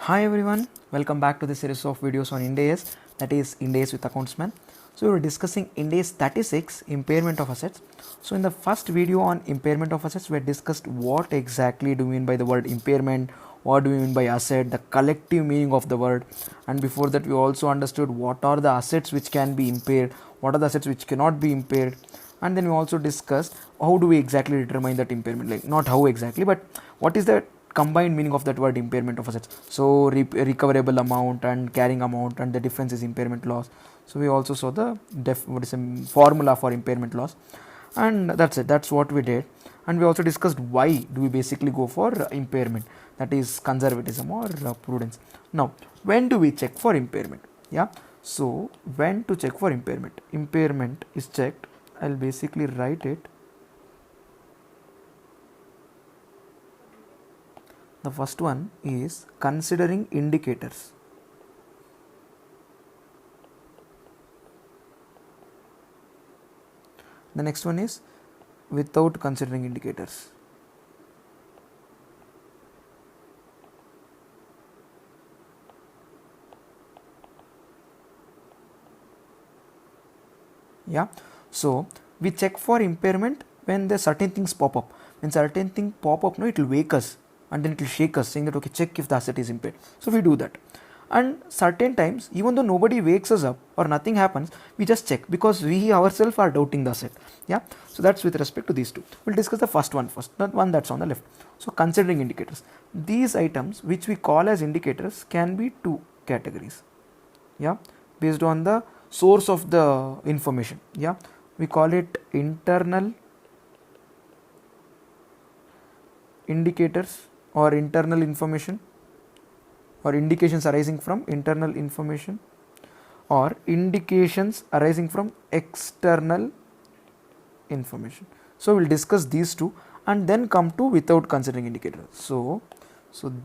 Hi everyone, welcome back to the series of videos on Ind AS, that is Ind AS with Accountsman. So we were discussing Ind AS 36, impairment of assets. So in the first video on impairment of assets, we had discussed what exactly do we mean by the word impairment, what do we mean by asset, the collective meaning of the word, and before that we also understood what are the assets which can be impaired, what are the assets which cannot be impaired, and then we also discussed how do we exactly determine that impairment, like not how exactly, but what is the combined meaning of that word impairment of assets. So recoverable amount and carrying amount, and the difference is impairment loss. So we also saw the formula for impairment loss, and that's it, that's what we did. And we also discussed why do we basically go for impairment, that is conservatism or prudence. Now when do we check for impairment? So when to check for impairment is checked, I'll basically write it. The first one is considering indicators. The next one is without considering indicators. So we check for impairment when the certain things pop up. When certain things pop up, it will wake us and then it will shake us, saying that okay, check if the asset is impaired. So we do that. And certain times, even though nobody wakes us up or nothing happens, we just check because we ourselves are doubting the asset. So that's with respect to these two. We'll discuss the first one first, that one that's on the left. So considering indicators, these items which we call as indicators can be two categories, based on the source of the information. We call it internal indicators or internal information, or indications arising from internal information, or indications arising from external information. So we'll discuss these two and then come to without considering indicators. So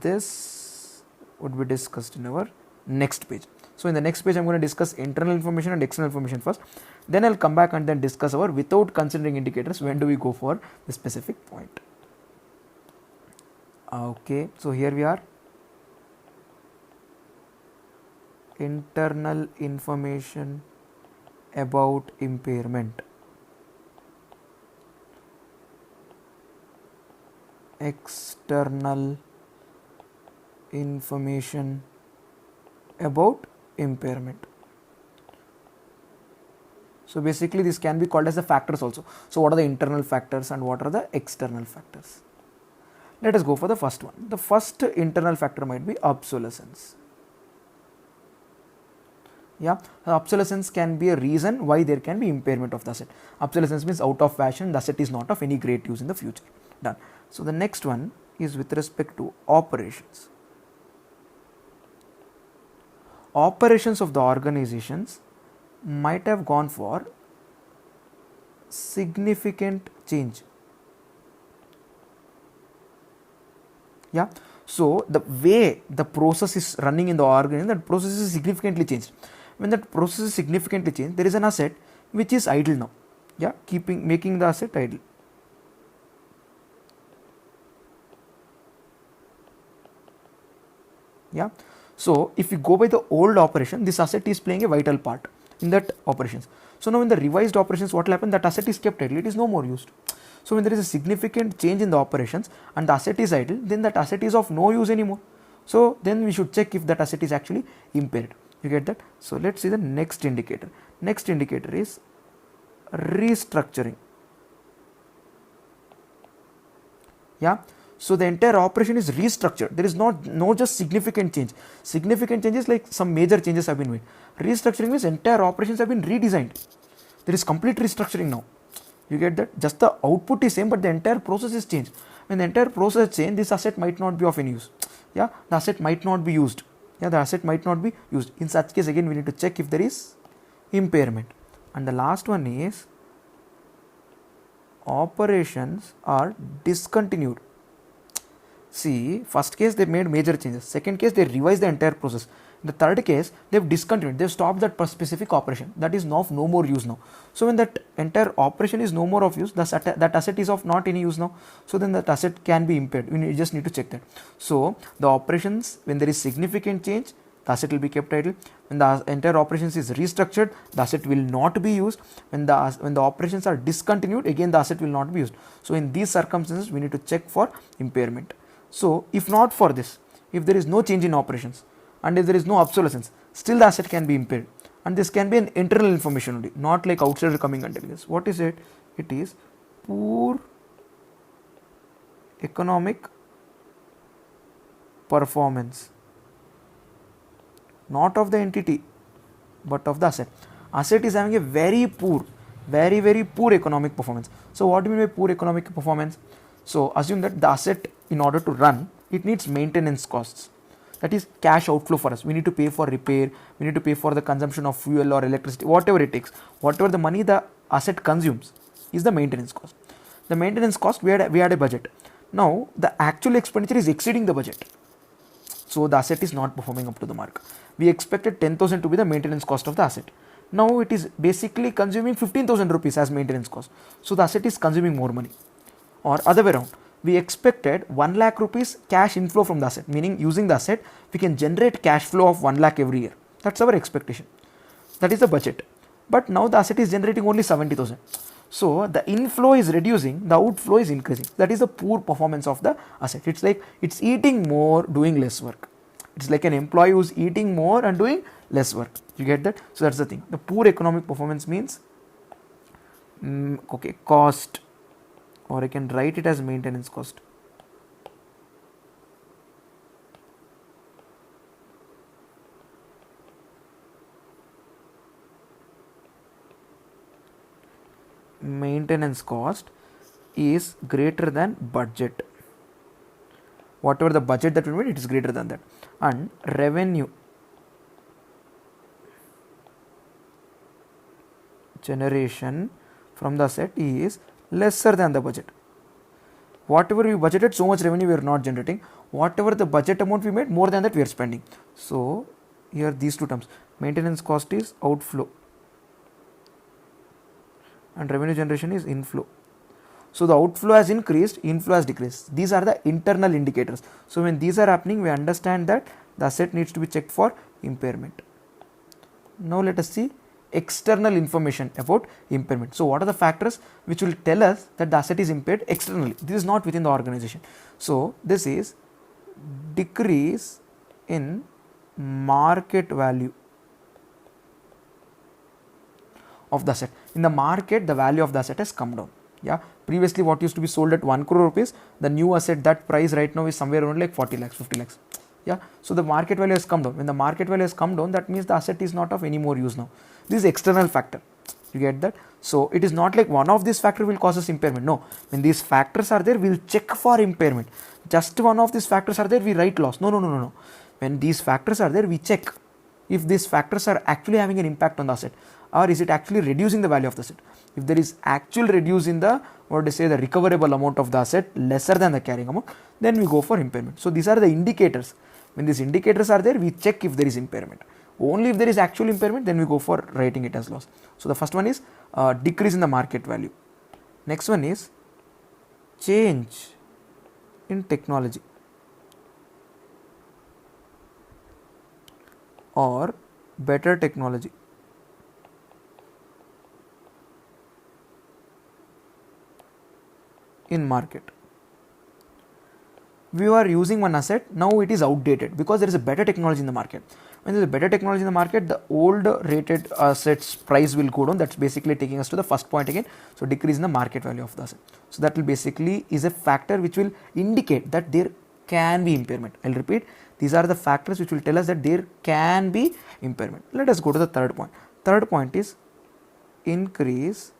this would be discussed in our next page. So in the next page I'm going to discuss internal information and external information first, then I'll come back and then discuss our without considering indicators, when do we go for the specific point. Okay, so here we are. Internal information about impairment, external information about impairment. So basically this can be called as the factors also. So what are the internal factors and what are the external factors? Let us go for the first one. The first internal factor might be obsolescence. Obsolescence can be a reason why there can be impairment of the asset. Obsolescence means out of fashion, the asset is not of any great use in the future. Done. So the next one is with respect to operations. Operations of the organizations might have gone for significant change. So the way the process is running in the organization, that process is significantly changed. When that process is significantly changed, there is an asset which is idle now. Making the asset idle. So if we go by the old operation, this asset is playing a vital part in that operations. So now in the revised operations, what will happen? That asset is kept idle, it is no more used. So when there is a significant change in the operations and the asset is idle, then that asset is of no use anymore. So then we should check if that asset is actually impaired. You get that? So let's see the next indicator. Next indicator is restructuring. So the entire operation is restructured. There is no just significant change. Significant changes like some major changes have been made. Restructuring means entire operations have been redesigned. There is complete restructuring now. You get that? Just the output is same, but the entire process is changed. When the entire process is changed, this asset might not be of any use. The asset might not be used. The asset might not be used. In such case, again, we need to check if there is impairment. And the last one is operations are discontinued. See, first case they made major changes. Second case they revised the entire process. In the third case they've discontinued. They've stopped that specific operation. That is of no more use now. So when that entire operation is no more of use, that asset is of not any use now. So then that asset can be impaired. You just need to check that. So the operations, when there is significant change, the asset will be kept idle. When the entire operations is restructured, the asset will not be used. When the operations are discontinued, again the asset will not be used. So in these circumstances we need to check for impairment. So if not for this, if there is no change in operations and if there is no obsolescence, still the asset can be impaired, and this can be an internal information only, not like outsider coming and telling us. What is it? It is poor economic performance, not of the entity but of the asset. Asset is having a very poor economic performance. So what do you mean by poor economic performance? So assume that the asset, in order to run, it needs maintenance costs. That is cash outflow for us. We need to pay for repair, we need to pay for the consumption of fuel or electricity, whatever it takes. Whatever the money the asset consumes is the maintenance cost. The maintenance cost, we had a budget. Now the actual expenditure is exceeding the budget. So the asset is not performing up to the mark. We expected 10,000 to be the maintenance cost of the asset. Now it is basically consuming 15,000 rupees as maintenance cost. So the asset is consuming more money. Or other way around, we expected 1 lakh rupees cash inflow from the asset, meaning using the asset we can generate cash flow of 1 lakh every year. That's our expectation. That is the budget. But now the asset is generating only 70,000. So the inflow is reducing, the outflow is increasing. That is the poor performance of the asset. It's like it's eating more, doing less work. It's like an employee who's eating more and doing less work. You get that? So that's the thing. The poor economic performance means cost, or I can write it as maintenance cost. Maintenance cost is greater than budget. Whatever the budget that we made, it is greater than that. And revenue generation from the asset is lesser than the budget. Whatever we budgeted, so much revenue we are not generating. Whatever the budget amount we made, more than that we are spending. So here these two terms, maintenance cost is outflow and revenue generation is inflow. So the outflow has increased, inflow has decreased. These are the internal indicators. So when these are happening, we understand that the asset needs to be checked for impairment. Now let us see external information about impairment. So what are the factors which will tell us that the asset is impaired externally? This is not within the organization. So this is decrease in market value of the asset. In the market, the value of the asset has come down. Yeah, previously what used to be sold at 1 crore rupees, the new asset, that price right now is somewhere around like 40 lakhs, 50 lakhs. Yeah, so the market value has come down. When the market value has come down, that means the asset is not of any more use now. This is external factor. You get that? So it is not like one of these factors will cause us impairment. No, when these factors are there, we will check for impairment. Just one of these factors are there, we write loss. No. When these factors are there, we check if these factors are actually having an impact on the asset, or is it actually reducing the value of the asset. If there is actual reduce in the, the recoverable amount of the asset lesser than the carrying amount, then we go for impairment. So these are the indicators. When these indicators are there, we check if there is impairment. Only if there is actual impairment, then we go for writing it as loss. So the first one is decrease in the market value. Next one is change in technology or better technology. In market, we are using one asset, now it is outdated because there is a better technology in the market. When there is a better technology in the market, the old rated assets price will go down. That's basically taking us to the first point again. So decrease in the market value of the asset. So that will basically is a factor which will indicate that there can be impairment. I'll repeat, these are the factors which will tell us that there can be impairment. Let us go to the third point. Third point is increase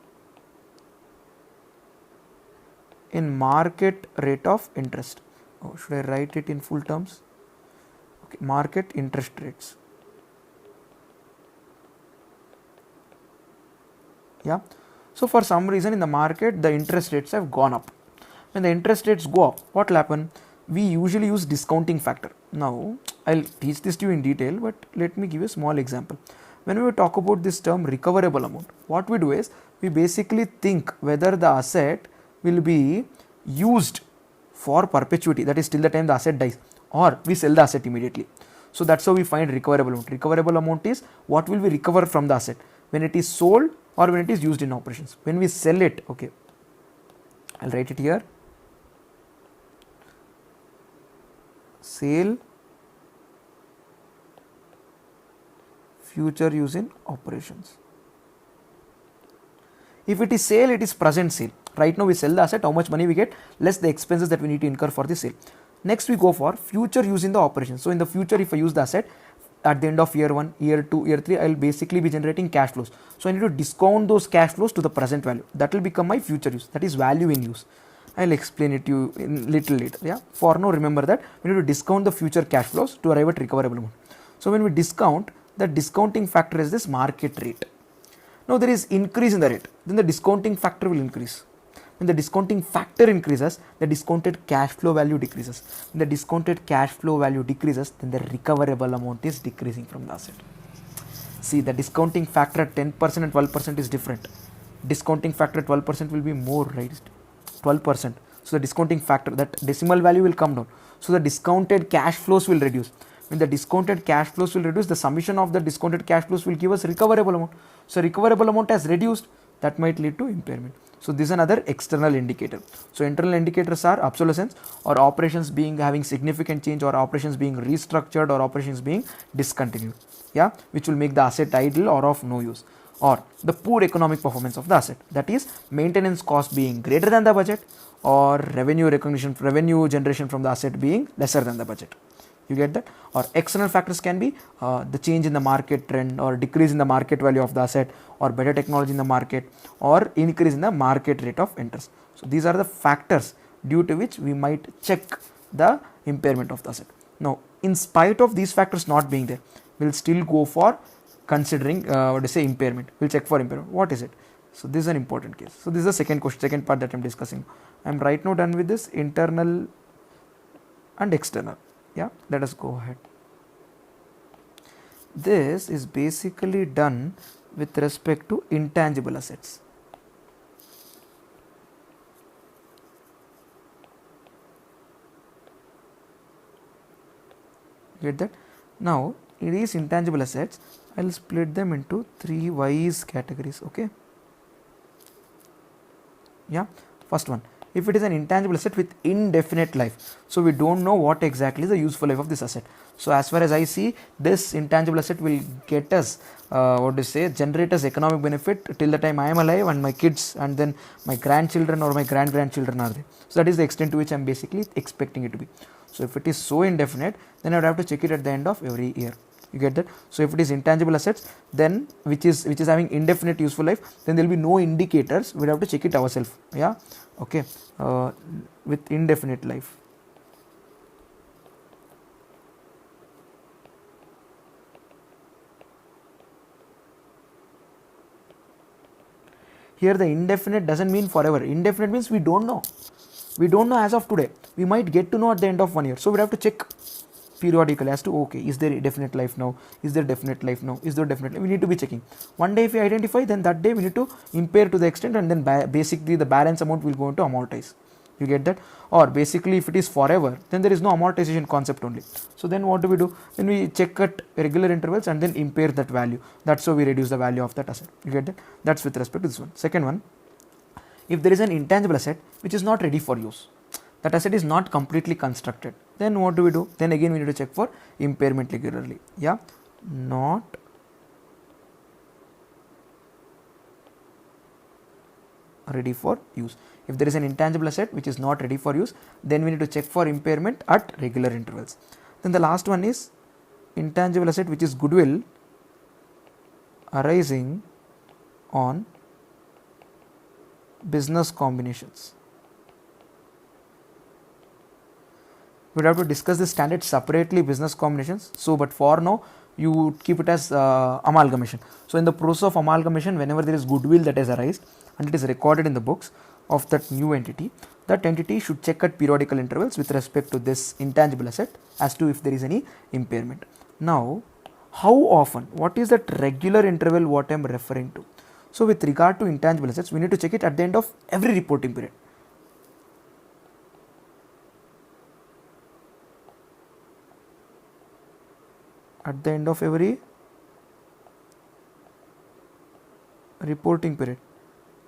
in market rate of interest. Oh, should I write it in full terms? Okay, market interest rates. Yeah. So for some reason in the market, the interest rates have gone up. When the interest rates go up, what will happen? we usually use discounting factor. Now I'll teach this to you in detail, but let me give you a small example. When we talk about this term recoverable amount, what we do is we basically think whether the asset will be used for perpetuity, that is till the time the asset dies, or we sell the asset immediately. So that's how we find recoverable amount. Recoverable amount is what will we recover from the asset when it is sold or when it is used in operations. When we sell it, okay, I'll write it here. Sale, future use in operations. If it is sale, it is present sale. Right now we sell the asset, how much money we get, less the expenses that we need to incur for the sale. Next we go for future use in the operation. So in the future, if I use the asset at the end of year 1, year 2, year 3, I will basically be generating cash flows. So I need to discount those cash flows to the present value. That will become my future use. That is value in use. I will explain it to you in little later. Yeah. For now, remember that we need to discount the future cash flows to arrive at recoverable amount. So when we discount, the discounting factor is this market rate. Now there is increase in the rate, then the discounting factor will increase. When the discounting factor increases, the discounted cash flow value decreases. When the discounted cash flow value decreases, then the recoverable amount is decreasing from the asset. See, the discounting factor at 10% and 12% is different. Discounting factor at 12% will be more, right? 12%. So the discounting factor, that decimal value will come down. So the discounted cash flows will reduce. When the discounted cash flows will reduce, the summation of the discounted cash flows will give us recoverable amount. So recoverable amount has reduced, that might lead to impairment. So this is another external indicator. So internal indicators are obsolescence, or operations being having significant change, or operations being restructured, or operations being discontinued. Yeah, which will make the asset idle or of no use. Or the poor economic performance of the asset, that is maintenance cost being greater than the budget, or revenue generation from the asset being lesser than the budget. You get that? Or external factors can be the change in the market trend, or decrease in the market value of the asset, or better technology in the market, or increase in the market rate of interest. So these are the factors due to which we might check the impairment of the asset. Now, in spite of these factors not being there, we'll still go for considering impairment. We'll check for impairment. What is it? So this is an important case. So this is the second question, second part that I'm discussing. I'm right now done with this internal and external. Yeah, let us go ahead. This is basically done with respect to intangible assets. Get that? Now, in these intangible assets, I'll split them into 3 wise categories. Okay. Yeah. First one, if it is an intangible asset with indefinite life, so we don't know what exactly is the useful life of this asset. So as far as I see, this intangible asset will get us generate us economic benefit till the time I am alive and my kids, and then my grandchildren or my grandchildren are there. So that is the extent to which I am basically expecting it to be. So if it is so indefinite, then I would have to check it at the end of every year. You get that? So if it is intangible assets, then which is having indefinite useful life, then there will be no indicators. We'll have to check it ourselves. Yeah. Okay. With indefinite life. Here the indefinite doesn't mean forever. Indefinite means we don't know. We don't know as of today. We might get to know at the end of 1 year. So we have to check periodically as to, okay, is there definite life now? Is there definite life now? Is there definite life? We need to be checking. One day if we identify, then that day we need to impair to the extent, and then basically the balance amount will go into amortize. You get that? Or basically if it is forever, then there is no amortization concept only. So then what do? Then we check at regular intervals and then impair that value. That's how we reduce the value of that asset. You get that? That's with respect to this one. Second one, if there is an intangible asset which is not ready for use, that asset is not completely constructed, then what do? Then again we need to check for impairment regularly. Yeah, not ready for use. If there is an intangible asset which is not ready for use, then we need to check for impairment at regular intervals. Then the last one is intangible asset which is goodwill arising on business combinations. We would have to discuss the standard separately, business combinations. So, but for now, you keep it as amalgamation. So, in the process of amalgamation, whenever there is goodwill that is arised and it is recorded in the books, of that new entity, that entity should check at periodical intervals with respect to this intangible asset as to if there is any impairment. Now, how often? What is that regular interval what I am referring to? So, with regard to intangible assets, we need to check it at the end of every reporting period. At the end of every reporting period.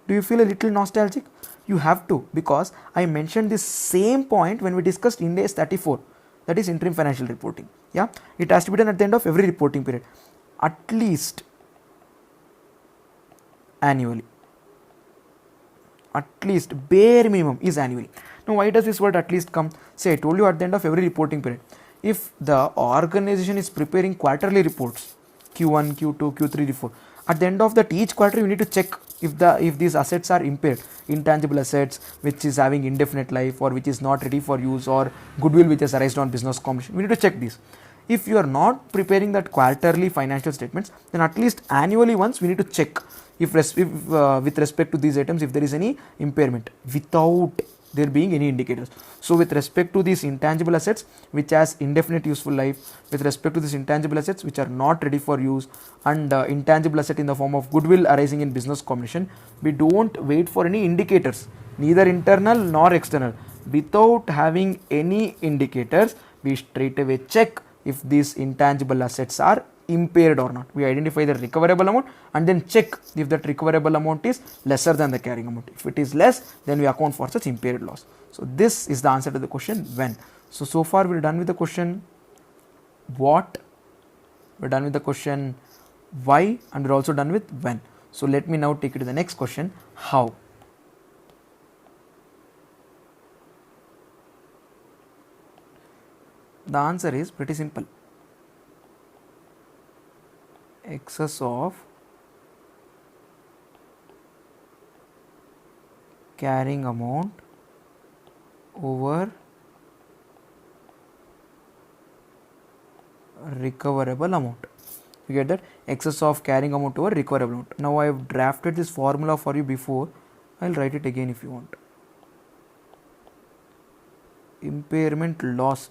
Do you feel a little nostalgic? You have to, because I mentioned this same point when we discussed Ind AS 34, that is interim financial reporting. Yeah, it has to be done at the end of every reporting period, at least annually. At least bare minimum is annually. Now, why does this word at least come? Say, I told you at the end of every reporting period. If the organization is preparing quarterly reports, Q1, Q2, Q3, Q4, at the end of that each quarter you need to check if these assets are impaired, intangible assets which is having indefinite life or which is not ready for use, or goodwill which has arisen on business combination. We need to check these. If you are not preparing that quarterly financial statements, then at least annually once we need to check if with respect to these items if there is any impairment without there being any indicators. So with respect to these intangible assets which has indefinite useful life, with respect to these intangible assets which are not ready for use, and intangible asset in the form of goodwill arising in business combination, we don't wait for any indicators, neither internal nor external. Without having any indicators, we straight away check if these intangible assets are impaired or not. We identify the recoverable amount and then check if that recoverable amount is lesser than the carrying amount. If it is less, then we account for such impaired loss. So this is the answer to the question when. So far we're done with the question what, we're done with the question why, and we're also done with when. So let me now take you to the next question, how. The answer is pretty simple. Excess of carrying amount over recoverable amount. You get that? Excess of carrying amount over recoverable amount. Now I have drafted this formula for you before. I'll write it again if you want. Impairment loss.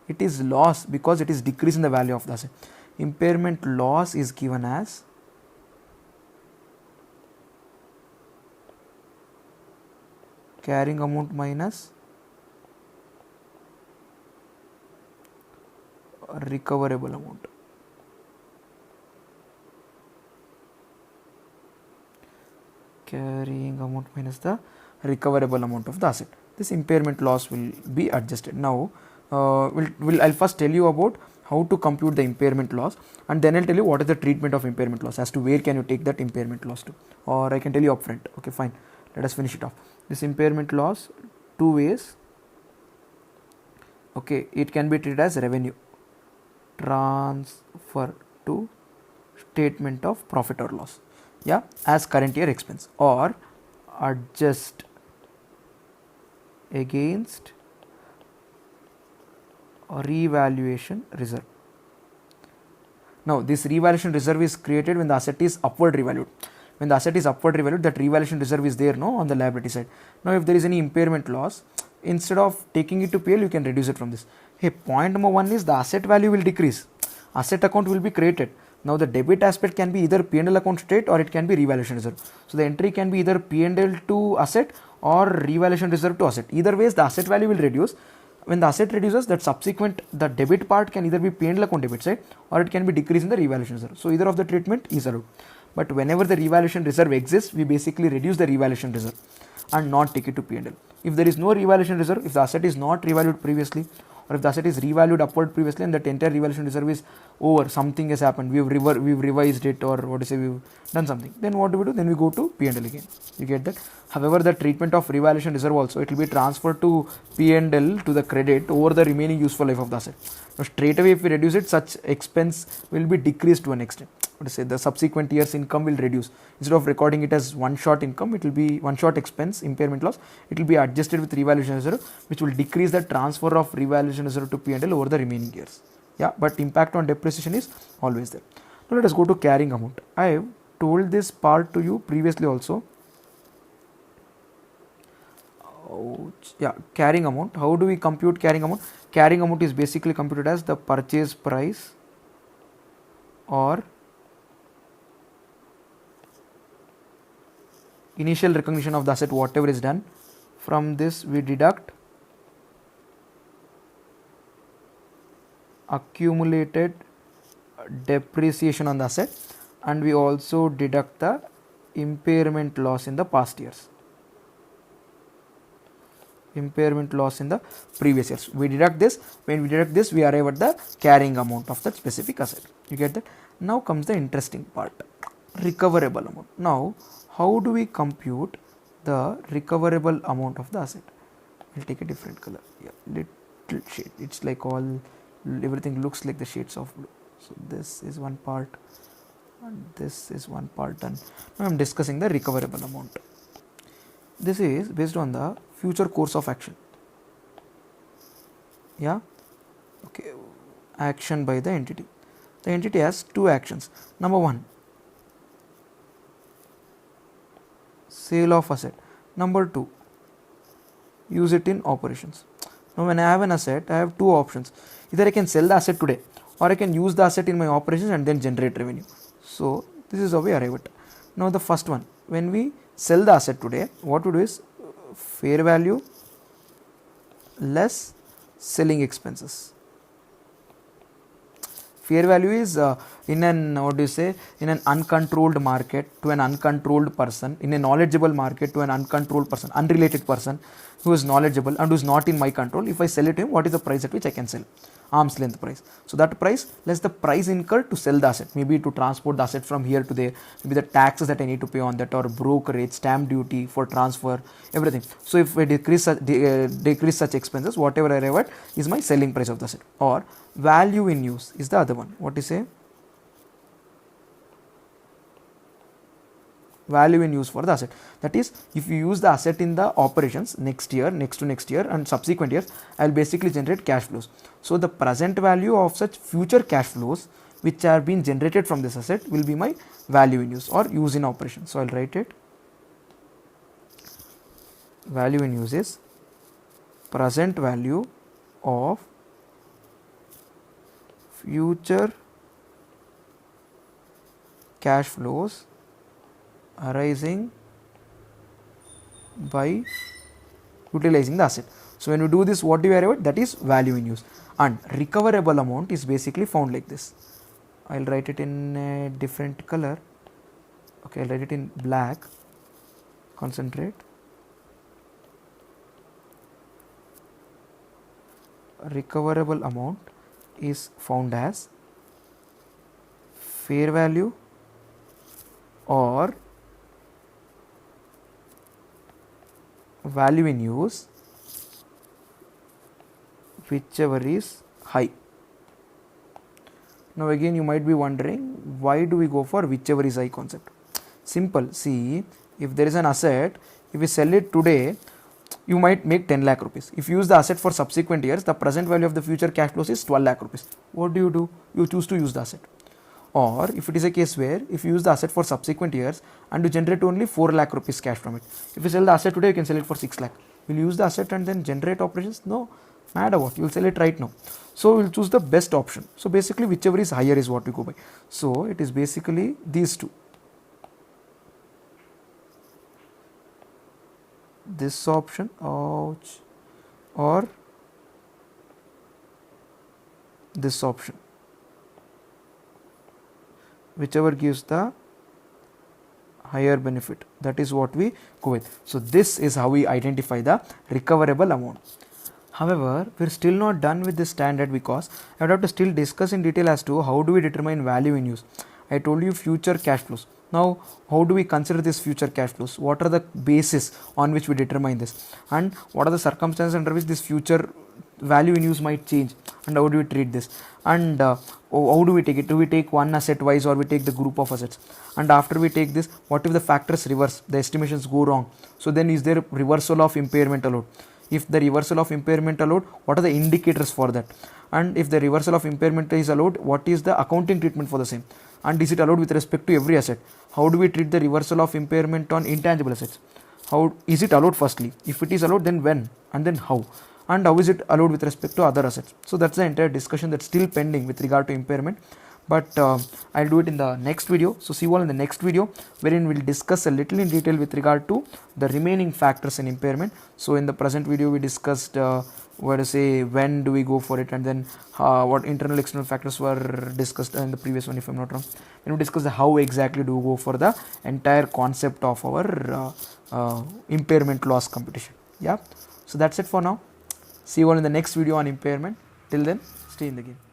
It is loss because it is decrease in the value of the asset. Impairment loss is given as carrying amount minus recoverable amount. Carrying amount minus the recoverable amount of the asset. This impairment loss will be adjusted. Now I'll first tell you about how to compute the impairment loss, and then I'll tell you what is the treatment of impairment loss, as to where can you take that impairment loss to, or I can tell you upfront. Okay, fine, let us finish it off. This impairment loss, two ways. Okay, it can be treated as revenue, transfer to statement of profit or loss, yeah, as current year expense, or adjust against revaluation reserve. Now this revaluation reserve is created when the asset is upward revalued. When the asset is upward revalued, that revaluation reserve is there, no, on the liability side. Now if there is any impairment loss, instead of taking it to PL, you can reduce it from this. Hey, point number one is the asset value will decrease, asset account will be created. Now the debit aspect can be either P&L account straight or it can be revaluation reserve. So the entry can be either P&L to asset or revaluation reserve to asset. Either ways the asset value will reduce. When the asset reduces, that subsequent, the debit part can either be P&L account debit side or it can be decrease in the revaluation reserve. So either of the treatment is allowed. But whenever the revaluation reserve exists, we basically reduce the revaluation reserve and not take it to P&L. If there is no revaluation reserve, if the asset is not revalued previously, or if the asset is revalued upward previously and that entire revaluation reserve is over, something has happened, we've revised it, or what to say, we've done something, then what do? Then we go to P&L again. You get that? However, the treatment of revaluation reserve also, it will be transferred to P&L to the credit over the remaining useful life of the asset. Now straight away if we reduce it, such expense will be decreased to an extent. What to say, the subsequent year's income will reduce. Instead of recording it as one shot income, it will be one shot expense, impairment loss, it will be adjusted with revaluation reserve, which will decrease the transfer of revaluation reserve to P&L over the remaining years. Yeah, but impact on depreciation is always there. Now let us go to carrying amount. I have told this part to you previously also. yeah, carrying amount. How do we compute carrying amount? Carrying amount is basically computed as the purchase price or initial recognition of the asset, whatever is done. From this we deduct accumulated depreciation on the asset, and we also deduct the impairment loss in the past years, impairment loss in the previous years. We deduct this. When we deduct this, we arrive at the carrying amount of that specific asset. You get that? Now comes the interesting part, recoverable amount. Now how do we compute the recoverable amount of the asset? I'll take a different color. Yeah, little shade. It's like all, everything looks like the shades of blue. So this is one part and this is one part done. Now I'm discussing the recoverable amount. This is based on the future course of action. Yeah, okay, action by the entity. The entity has two actions. Number one, sale of asset. Number two, use it in operations. Now when I have an asset, I have two options. Either I can sell the asset today or I can use the asset in my operations and then generate revenue. So this is how we arrive at. Now the first one, when we sell the asset today, what we do is fair value less selling expenses. Fair value is in an, what do you say, in an uncontrolled market to an uncontrolled person, in a knowledgeable market to an uncontrolled person, unrelated person who is knowledgeable and who is not in my control. If I sell it to him, what is the price at which I can sell? Arm's length price. So that price less the price incurred to sell the asset, maybe to transport the asset from here to there, maybe the taxes that I need to pay on that, or brokerage, stamp duty for transfer, everything. So if I decrease such expenses, whatever I arrive at is my selling price of the asset. Or value in use is the other one. What is say? Value in use for the asset. That is, if you use the asset in the operations next year, next to next year and subsequent years, I will basically generate cash flows. So the present value of such future cash flows which are being generated from this asset will be my value in use or use in operation. So I will write it. Value in use is present value of future cash flows arising by utilizing the asset. So when we do this, what do we arrive at? That is value in use. And recoverable amount is basically found like this. I'll write it in a different color. Okay, I'll write it in black. Concentrate. Recoverable amount is found as fair value or value in use, whichever is high. Now again you might be wondering, why do we go for whichever is high concept? Simple. See, if there is an asset, if we sell it today, you might make 10 lakh rupees. If you use the asset for subsequent years, the present value of the future cash flows is 12 lakh rupees. What do? You choose to use the asset. Or if it is a case where if you use the asset for subsequent years and you generate only 4 lakh rupees cash from it. If you sell the asset today, you can sell it for 6 lakh. Will you use the asset and then generate operations? No, matter what, you will sell it right now. So we will choose the best option. So basically whichever is higher is what we go by. So it is basically these two. This option, ouch, or this option, whichever gives the higher benefit, that is what we go with. So this is how we identify the recoverable amount. However, we are still not done with this standard because I would have to still discuss in detail as to how do we determine value in use. I told you future cash flows. Now, how do we consider this future cash flows? What are the basis on which we determine this? And what are the circumstances under which this future value in use might change? And how do we treat this? And how do we take it? Do we take one asset wise or we take the group of assets? And after we take this, what if the factors reverse? The estimations go wrong. So then is there reversal of impairment allowed? If the reversal of impairment allowed, what are the indicators for that? And if the reversal of impairment is allowed, what is the accounting treatment for the same? And is it allowed with respect to every asset? How do we treat the reversal of impairment on intangible assets? how is it allowed firstly, if it is allowed then when, and then how, and how is it allowed with respect to other assets. So that's the entire discussion that's still pending with regard to impairment, but I'll do it in the next video. So see you all in the next video, wherein we'll discuss a little in detail with regard to the remaining factors in impairment. So in the present video we discussed what to say, when do we go for it, and then what internal external factors were discussed in the previous one if I'm not wrong. Then we discussed how exactly do we go for the entire concept of our impairment loss computation. Yeah, so that's it for now. See you all in the next video on impairment. Till then, stay in the game.